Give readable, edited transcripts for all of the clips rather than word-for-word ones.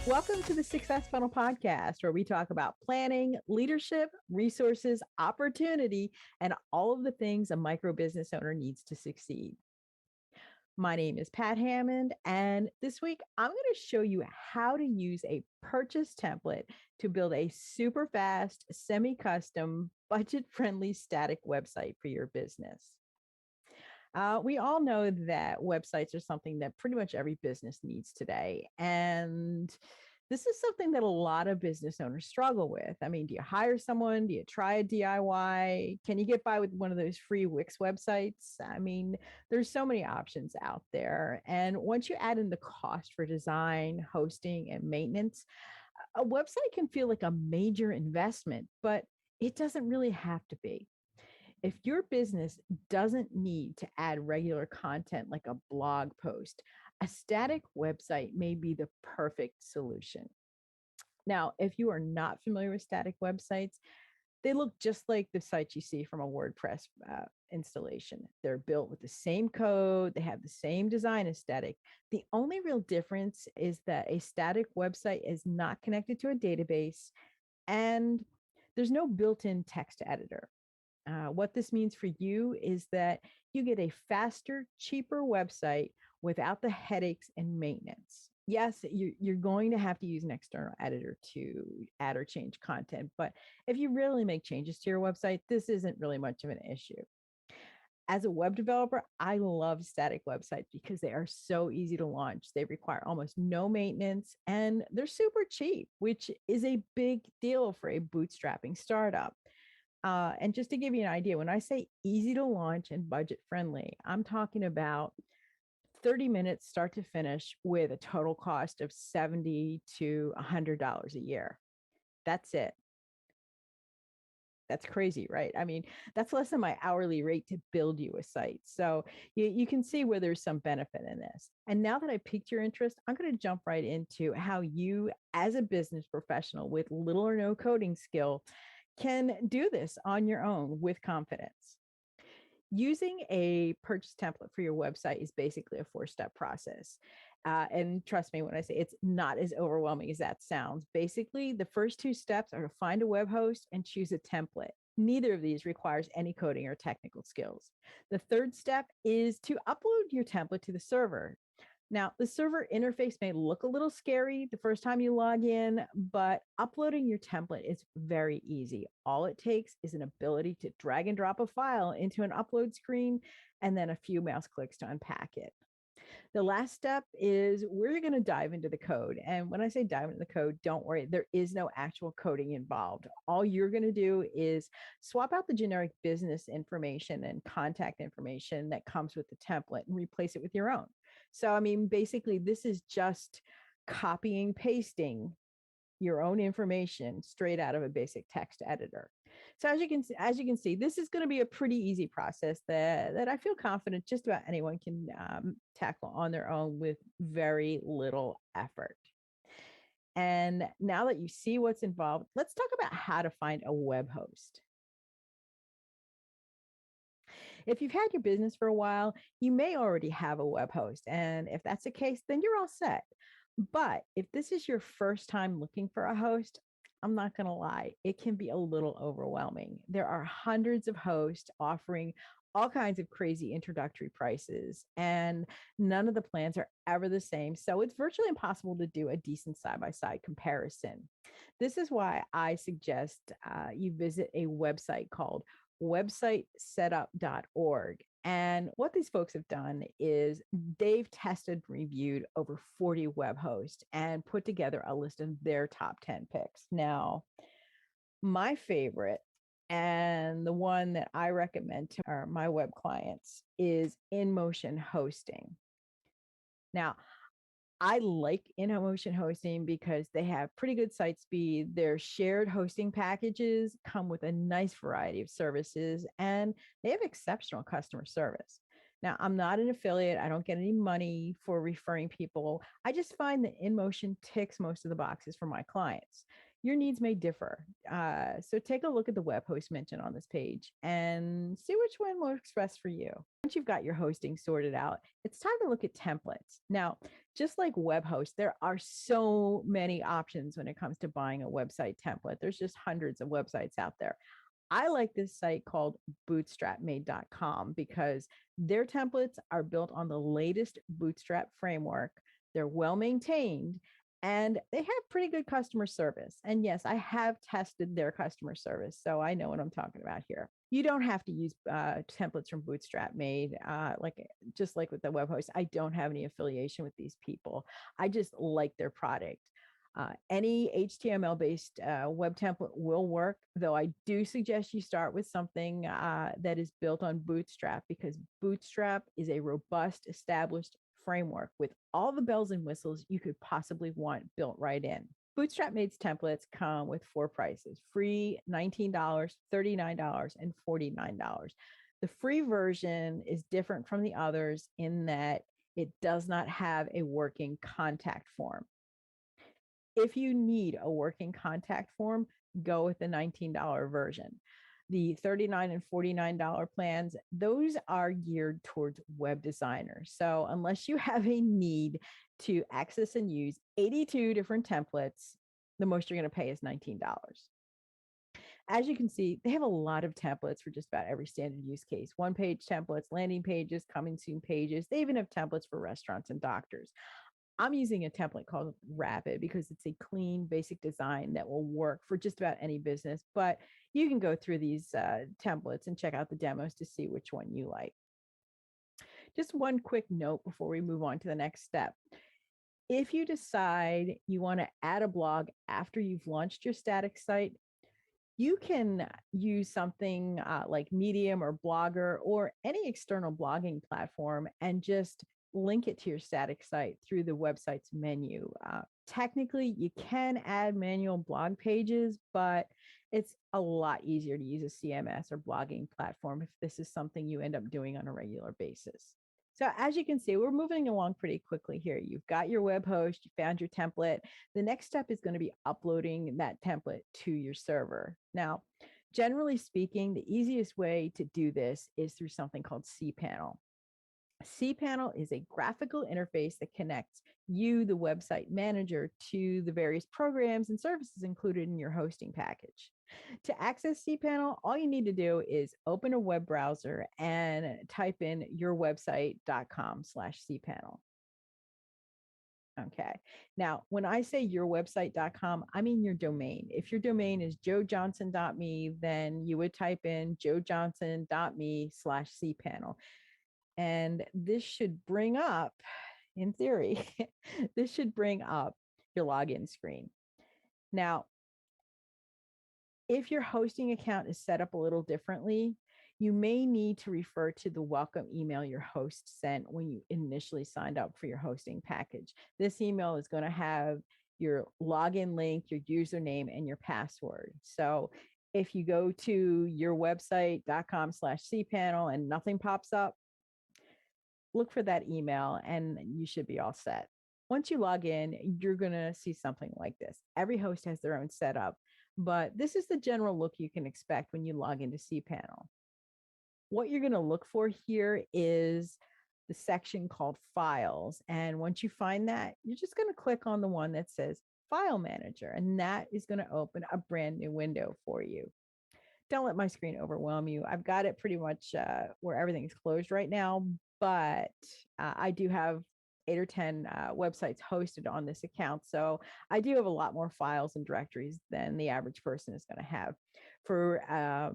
Welcome to the Success Funnel Podcast, where we talk about planning, leadership, resources, opportunity, and all of the things a micro business owner needs to succeed. My name is Pat Hammond, and this week I'm going to show you how to use a purchase template to build a super fast, semi-custom, budget-friendly static website for your business. We all know that websites are something that pretty much every business needs today. And this is something that a lot of business owners struggle with. I mean, do you hire someone? Do you try a DIY? Can you get by with one of those free Wix websites? I mean, there's so many options out there. And once you add in the cost for design, hosting, and maintenance, a website can feel like a major investment, but it doesn't really have to be. If your business doesn't need to add regular content like a blog post, a static website may be the perfect solution. Now, if you are not familiar with static websites, they look just like the sites you see from a WordPress installation. They're built with the same code, they have the same design aesthetic. The only real difference is that a static website is not connected to a database and there's no built in text editor. What this means for you is that you get a faster, cheaper website without the headaches and maintenance. Yes, you're going to have to use an external editor to add or change content, but if you really make changes to your website, this isn't really much of an issue. As a web developer, I love static websites because they are so easy to launch. They require almost no maintenance and they're super cheap, which is a big deal for a bootstrapping startup. And just to give you an idea, when I say easy to launch and budget friendly, I'm talking about 30 minutes start to finish with a total cost of $70 to $100 a year. That's it. That's crazy, right? I mean, that's less than my hourly rate to build you a site. So you can see where there's some benefit in this. And now that I piqued your interest, I'm going to jump right into how you, as a business professional with little or no coding skill, can do this on your own with confidence. Using a purchase template for your website is basically a 4-step process. And trust me when I say it's not as overwhelming as that sounds. Basically, the first 2 steps are to find a web host and choose a template. Neither of these requires any coding or technical skills. The third step is to upload your template to the server. Now, the server interface may look a little scary the first time you log in, but uploading your template is very easy. All it takes is an ability to drag and drop a file into an upload screen and then a few mouse clicks to unpack it. The last step is we're going to dive into the code. And when I say dive into the code, don't worry, there is no actual coding involved. All you're going to do is swap out the generic business information and contact information that comes with the template and replace it with your own. So, I mean, basically, this is just copying, pasting your own information straight out of a basic text editor. So as you can see, this is going to be a pretty easy process that I feel confident just about anyone can tackle on their own with very little effort. And now that you see what's involved, let's talk about how to find a web host. If you've had your business for a while, you may already have a web host. And if that's the case, then you're all set. But if this is your first time looking for a host, I'm not going to lie, it can be a little overwhelming. There are hundreds of hosts offering all kinds of crazy introductory prices, and none of the plans are ever the same. So it's virtually impossible to do a decent side by side comparison. This is why I suggest you visit a website called websitesetup.org. And what these folks have done is they've tested, reviewed over 40 web hosts and put together a list of their top 10 picks. Now, my favorite and the one that I recommend to my web clients is InMotion Hosting. Now, I like InMotion Hosting because they have pretty good site speed. Their shared hosting packages come with a nice variety of services, and they have exceptional customer service. Now, I'm not an affiliate. I don't get any money for referring people. I just find that InMotion ticks most of the boxes for my clients. Your needs may differ. So take a look at the web host mentioned on this page and see which one works best for you. Once you've got your hosting sorted out, it's time to look at templates. Now, just like web hosts, there are so many options when it comes to buying a website template. There's just hundreds of websites out there. I like this site called bootstrapmade.com because their templates are built on the latest Bootstrap framework. They're well maintained and they have pretty good customer service. And yes, I have tested their customer service, so I know what I'm talking about here. You don't have to use templates from Bootstrap Made, just like with the web host. I don't have any affiliation with these people. I just like their product. Any HTML based web template will work, though I do suggest you start with something that is built on Bootstrap because Bootstrap is a robust, established framework with all the bells and whistles you could possibly want built right in. Bootstrap Mate's templates come with four prices: free $19, $39, and $49. The free version is different from the others in that it does not have a working contact form. If you need a working contact form, go with the $19 version. The $39 and $49 plans, those are geared towards web designers. So unless you have a need to access and use 82 different templates, the most you're going to pay is $19. As you can see, they have a lot of templates for just about every standard use case. One-page templates, landing pages, coming soon pages. They even have templates for restaurants and doctors. I'm using a template called Rapid because it's a clean, basic design that will work for just about any business. But you can go through these templates and check out the demos to see which one you like. Just one quick note before we move on to the next step. If you decide you want to add a blog after you've launched your static site, you can use something like Medium or Blogger or any external blogging platform and just link it to your static site through the website's menu. Technically, you can add manual blog pages, but it's a lot easier to use a CMS or blogging platform if this is something you end up doing on a regular basis. So as you can see, we're moving along pretty quickly here. You've got your web host, you found your template. The next step is going to be uploading that template to your server. Now, generally speaking, the easiest way to do this is through something called cPanel. cPanel is a graphical interface that connects you, the website manager, to the various programs and services included in your hosting package. To access cPanel, all you need to do is open a web browser and type in yourwebsite.com/cPanel. Okay. Now, when I say yourwebsite.com, I mean your domain. If your domain is joejohnson.me, then you would type in joejohnson.me/cPanel. And this should bring up, in theory, this should bring up your login screen. Now, if your hosting account is set up a little differently, you may need to refer to the welcome email your host sent when you initially signed up for your hosting package. This email is going to have your login link, your username, and your password. So if you go to yourwebsite.com/cPanel and nothing pops up, look for that email and you should be all set. Once you log in, you're going to see something like this. Every host has their own setup, but this is the general look you can expect when you log into cPanel. What you're going to look for here is the section called Files. And once you find that, you're just going to click on the one that says File Manager, and that is going to open a brand new window for you. Don't let my screen overwhelm you. I've got it pretty much where everything's closed right now, but I do have 8 or 10 websites hosted on this account. So I do have a lot more files and directories than the average person is going to have. For a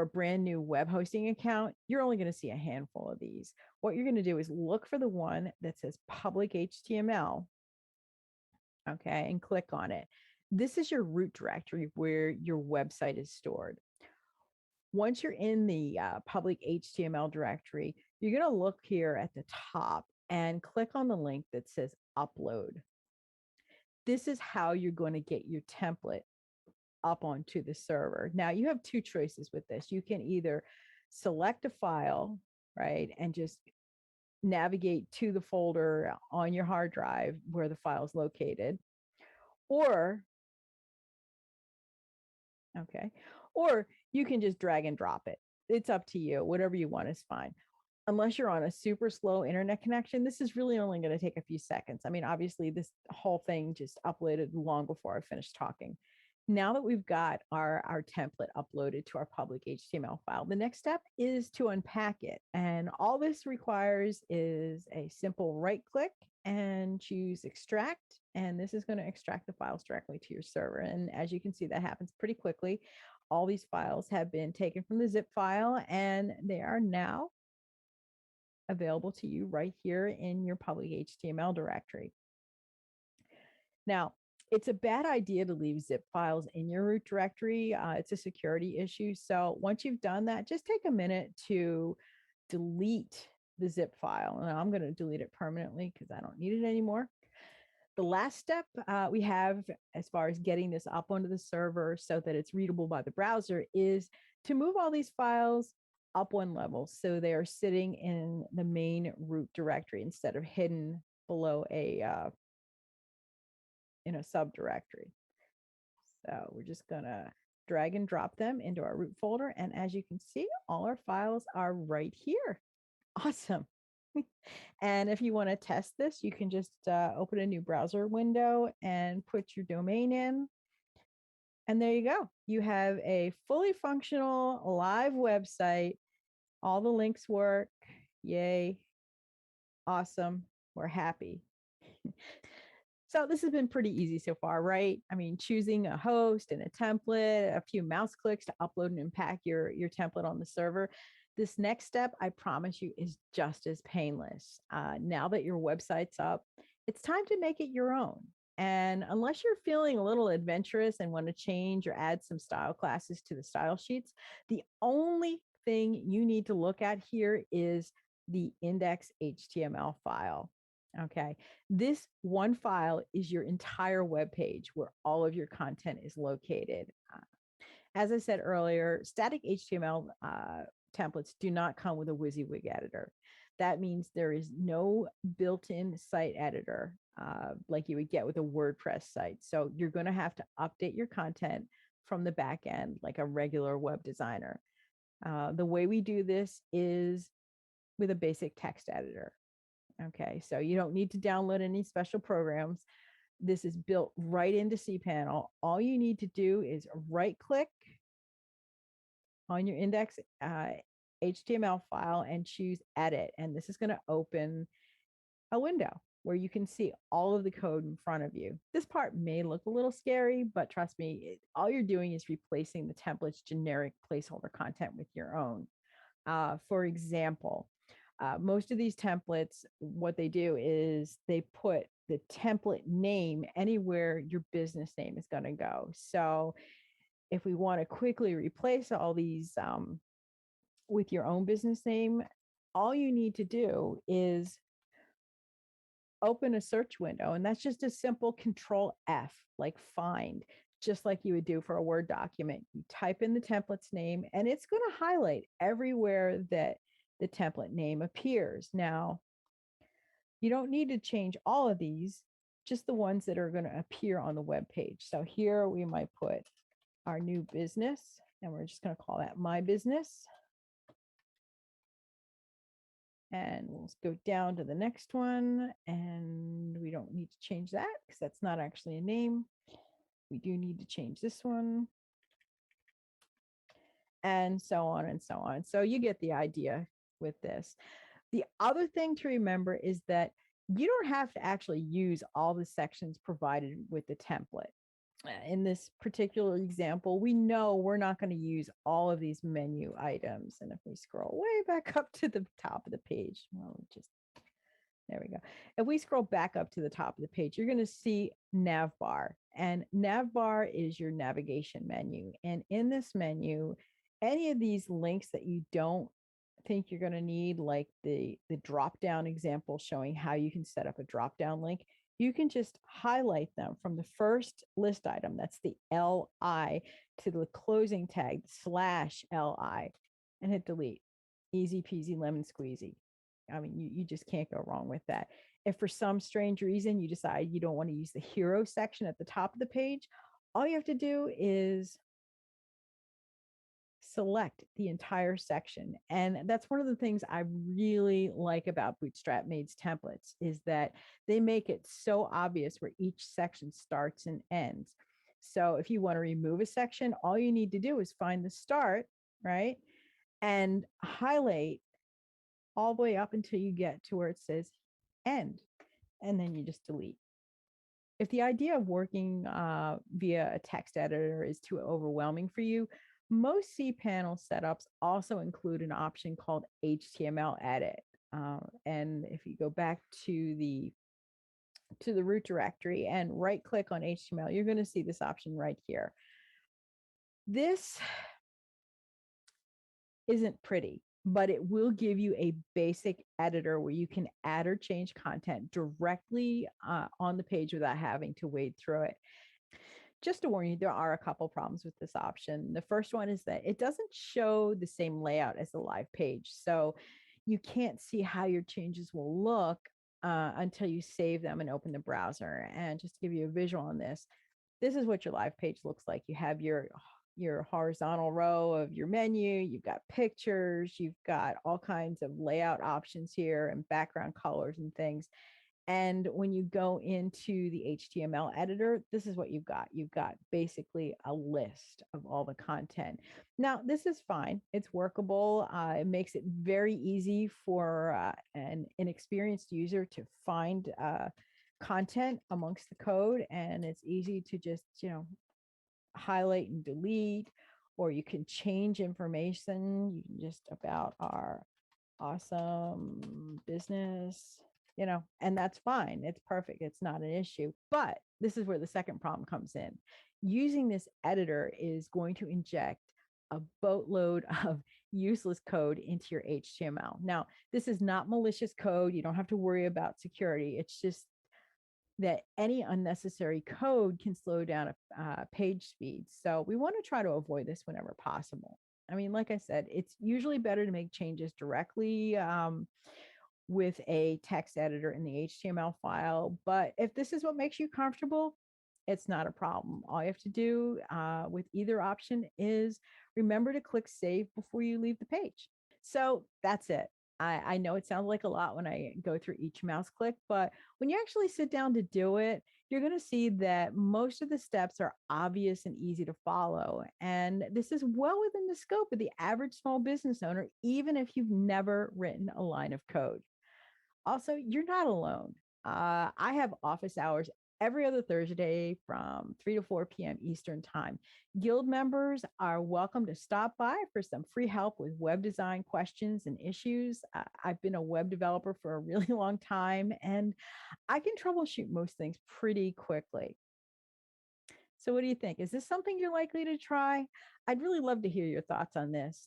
brand new web hosting account, you're only going to see a handful of these. What you're going to do is look for the one that says public HTML, okay, and click on it. This is your root directory where your website is stored. Once you're in the public HTML directory, you're going to look here at the top and click on the link that says upload. This is how you're going to get your template up onto the server. Now you have two choices with this. You can either select a file, right, and just navigate to the folder on your hard drive where the file is located, or Okay. Or you can just drag and drop it. It's up to you. Whatever you want is fine. Unless you're on a super slow internet connection, this is really only going to take a few seconds. I mean, obviously, this whole thing just uploaded long before I finished talking. Now that we've got our template uploaded to our public HTML file, the next step is to unpack it. And all this requires is a simple right click and choose extract. And this is going to extract the files directly to your server. And as you can see, that happens pretty quickly. All these files have been taken from the zip file and they are now available to you right here in your public HTML directory. Now, it's a bad idea to leave zip files in your root directory. It's a security issue. So once you've done that, just take a minute to delete the zip file. And I'm going to delete it permanently because I don't need it anymore. The last step we have as far as getting this up onto the server so that it's readable by the browser is to move all these files up one level so they are sitting in the main root directory instead of hidden below in a subdirectory. So we're just gonna drag and drop them into our root folder. And as you can see, all our files are right here. Awesome. And if you want to test this, you can just open a new browser window and put your domain in. And there you go. You have a fully functional live website. All the links work. Yay. Awesome. We're happy. So this has been pretty easy so far, right? I mean, choosing a host and a template, a few mouse clicks to upload and unpack your template on the server. This next step, I promise you, is just as painless. Now that your website's up, it's time to make it your own. And unless you're feeling a little adventurous and want to change or add some style classes to the style sheets, the only thing you need to look at here is the index HTML file. Okay. This one file is your entire web page where all of your content is located. As I said earlier, static HTML templates do not come with a WYSIWYG editor. That means there is no built-in site editor like you would get with a WordPress site. So you're going to have to update your content from the back end like a regular web designer. The way we do this is with a basic text editor. Okay, so you don't need to download any special programs. This is built right into cPanel. All you need to do is right click on your index HTML file and choose edit. And this is going to open a window where you can see all of the code in front of you. This part may look a little scary, but trust me, all you're doing is replacing the template's generic placeholder content with your own. For example, most of these templates, what they do is they put the template name anywhere your business name is going to go. So if we want to quickly replace all these with your own business name, all you need to do is open a search window. And that's just a simple Control F, like find, just like you would do for a Word document. You type in the template's name and it's going to highlight everywhere that the template name appears. Now, you don't need to change all of these, just the ones that are going to appear on the web page. So here we might put our new business, and we're just going to call that my business. And we'll go down to the next one, and we don't need to change that because that's not actually a name. We do need to change this one, and so on and so on. So you get the idea with this. The other thing to remember is that you don't have to actually use all the sections provided with the template. In this particular example, we know we're not going to use all of these menu items. And if we scroll way back up to the top of the page, well, there we go. If we scroll back up to the top of the page, you're going to see nav bar. And nav bar is your navigation menu. And in this menu, any of these links that you don't think you're going to need, like the drop down example showing how you can set up a drop down link, you can just highlight them from the first list item, that's the LI, to the closing tag /LI, and hit delete. Easy peasy lemon squeezy. I mean, you just can't go wrong with that. If for some strange reason you decide you don't want to use the hero section at the top of the page, all you have to do is select the entire section. And that's one of the things I really like about Bootstrap Made's templates is that they make it so obvious where each section starts and ends. So if you want to remove a section, all you need to do is find the start, right? And highlight all the way up until you get to where it says end. And then you just delete. If the idea of working via a text editor is too overwhelming for you, most cPanel setups also include an option called HTML edit. And if you go back to the root directory and right click on HTML, you're going to see this option right here. This isn't pretty, but it will give you a basic editor where you can add or change content directly on the page without having to wade through it. Just to warn you, there are a couple problems with this option. The first one is that it doesn't show the same layout as the live page. So you can't see how your changes will look until you save them and open the browser. And just to give you a visual on this, this is what your live page looks like. You have your horizontal row of your menu, you've got pictures, you've got all kinds of layout options here and background colors and things. And when you go into the HTML editor, this is what you've got. You've got basically a list of all the content. Now, this is fine. It's workable. It makes it very easy for an inexperienced user to find content amongst the code. And it's easy to just, highlight and delete, or you can change information. You can just about our awesome business, and that's fine. It's perfect. It's not an issue. But this is where the second problem comes in. Using this editor is going to inject a boatload of useless code into your HTML. Now, this is not malicious code. You don't have to worry about security. It's just that any unnecessary code can slow down a page speed. So we want to try to avoid this whenever possible. I mean, like I said, it's usually better to make changes directly with a text editor in the HTML file. But if this is what makes you comfortable, it's not a problem. All you have to do with either option is remember to click save before you leave the page. So that's it. I know it sounds like a lot when I go through each mouse click, but when you actually sit down to do it, you're going to see that most of the steps are obvious and easy to follow. And this is well within the scope of the average small business owner, even if you've never written a line of code. Also, you're not alone. I have office hours every other Thursday from 3 to 4 p.m. Eastern Time. Guild members are welcome to stop by for some free help with web design questions and issues. I've been a web developer for a really long time, and I can troubleshoot most things pretty quickly. So what do you think? Is this something you're likely to try? I'd really love to hear your thoughts on this.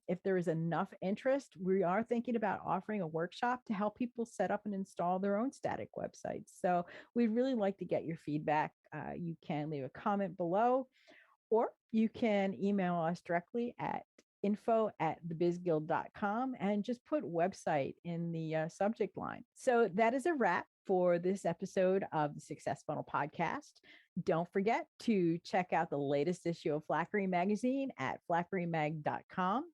If there is enough interest, we are thinking about offering a workshop to help people set up and install their own static websites. So we'd really like to get your feedback. You can leave a comment below, or you can email us directly at info@thebizguild.com and just put website in the subject line. So that is a wrap for this episode of the Success Funnel Podcast. Don't forget to check out the latest issue of Flackery Magazine at flackerymag.com.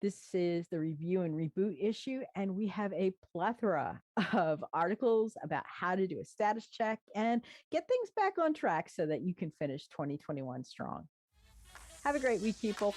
This is the review and reboot issue, and we have a plethora of articles about how to do a status check and get things back on track so that you can finish 2021 strong. Have a great week, people.